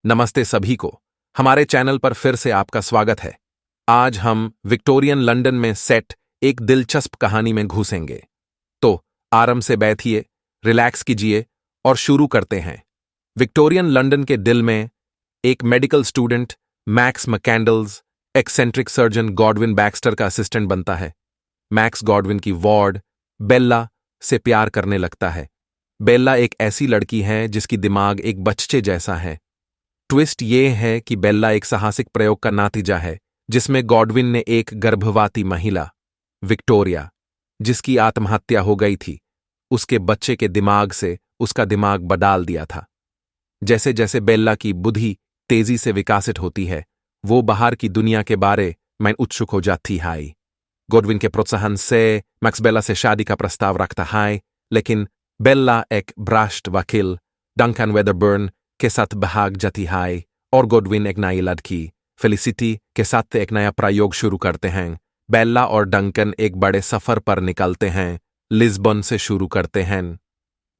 नमस्ते सभी को। हमारे चैनल पर फिर से आपका स्वागत है। आज हम विक्टोरियन लंदन में सेट एक दिलचस्प कहानी में घुसेंगे। तो आराम से बैठिए, रिलैक्स कीजिए और शुरू करते हैं। विक्टोरियन लंदन के दिल में एक medical student Max McCandles eccentric surgeon Godwin Baxter का असिस्टेंट बनता है। मैक्स गॉडविन की वार्ड बेल्ला से प्यार करने लगता है। बेल्ला एक ऐसी लड़की है जिसकी दिमाग एक बच्चे जैसा है। ट्विस्ट ये है कि बेल्ला एक साहसिक प्रयोग का नतीजा है जिसमें गॉडविन ने एक गर्भवती महिला विक्टोरिया, जिसकी आत्महत्या हो गई थी, उसके बच्चे के दिमाग से उसका दिमाग बदल दिया था। जैसे जैसे बेल्ला की बुद्धि तेजी से विकसित होती है, वो बाहर की दुनिया के बारे में उत्सुक हो जाती है। गॉडविन के प्रोत्साहन से मैक्स बेल्ला से शादी का प्रस्ताव रखता है, लेकिन बेल्ला एक भ्रष्ट वकील डंकन वेदरबर्न के साथ भाग जाती है और गॉडविन एक नई लड़की फेलिसिटी के साथ एक नया प्रयोग शुरू करते हैं। बेल्ला और डंकन एक बड़े सफर पर निकलते हैं, लिस्बन से शुरू करते हैं।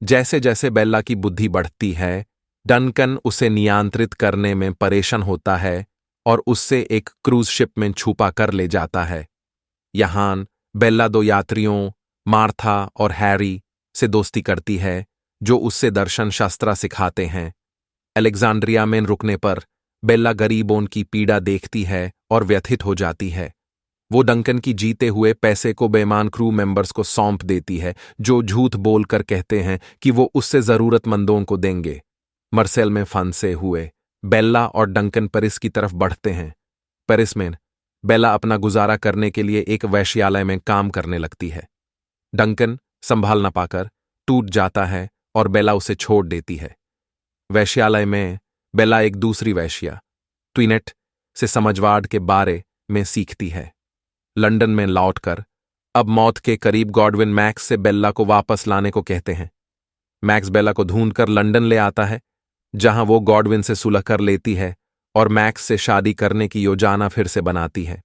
जैसे जैसे बेल्ला की बुद्धि बढ़ती है, डंकन उसे नियंत्रित करने में परेशान होता है और उससे एक क्रूज शिप में छुपा कर ले जाता है। यहां बेल्ला दो यात्रियों मार्था और हैरी से दोस्ती करती है जो उससे दर्शन शास्त्र सिखाते हैं। अलेक्जेंड्रिया में रुकने पर बेल्ला गरीबों की पीड़ा देखती है और व्यथित हो जाती है। वो डंकन की जीते हुए पैसे को बेईमान क्रू मेंबर्स को सौंप देती है, जो झूठ बोलकर कहते हैं कि वो उससे जरूरतमंदों को देंगे। मर्सेल में फंसे हुए बेल्ला और डंकन पेरिस की तरफ बढ़ते हैं। पेरिस में बेल्ला अपना गुजारा करने के लिए एक वेश्यालय में काम करने लगती है। डंकन संभाल न पाकर टूट जाता है और बेल्ला उसे छोड़ देती है। वेश्यालय में बेल्ला एक दूसरी वेश्या ट्विनेट से समझवाड़ के बारे में सीखती है। लंदन में लौटकर अब मौत के करीब गॉडविन मैक्स से बेल्ला को वापस लाने को कहते हैं। मैक्स बेल्ला को ढूंढकर लंदन ले आता है, जहां वो गॉडविन से सुलह कर लेती है और मैक्स से शादी करने की योजना फिर से बनाती है।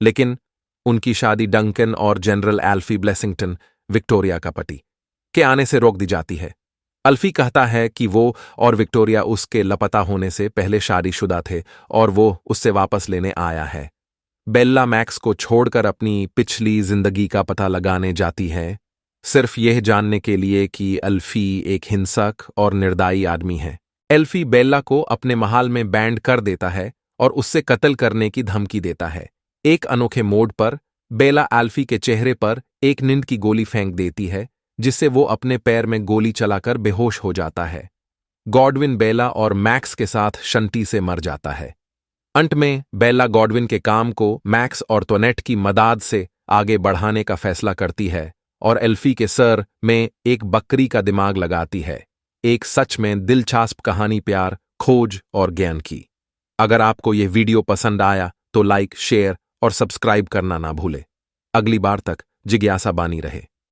लेकिन उनकी शादी डंकन और जनरल एल्फी ब्लेसिंगटन, विक्टोरिया का पति, के आने से रोक दी जाती है। अल्फी कहता है कि वो और विक्टोरिया उसके लापता होने से पहले शादीशुदा थे और वो उससे वापस लेने आया है। बेल्ला मैक्स को छोड़कर अपनी पिछली जिंदगी का पता लगाने जाती है, सिर्फ यह जानने के लिए कि अल्फी एक हिंसक और निर्दयी आदमी है। अल्फी बेल्ला को अपने महल में बैंड कर देता है और उससे कत्ल करने की धमकी देता है। एक अनोखे मोड़ पर बेल्ला अल्फी के चेहरे पर एक नींद की गोली फेंक देती है, जिससे वो अपने पैर में गोली चलाकर बेहोश हो जाता है। गॉडविन बेल्ला और मैक्स के साथ शंटी से मर जाता है। अंत में बेल्ला गॉडविन के काम को मैक्स और टोनेट की मदद से आगे बढ़ाने का फैसला करती है और एल्फी के सर में एक बकरी का दिमाग लगाती है। एक सच में दिलचस्प कहानी प्यार, खोज और ज्ञान की। अगर आपको यह वीडियो पसंद आया तो लाइक, शेयर और सब्सक्राइब करना ना भूले। अगली बार तक जिज्ञासा बनी रहे।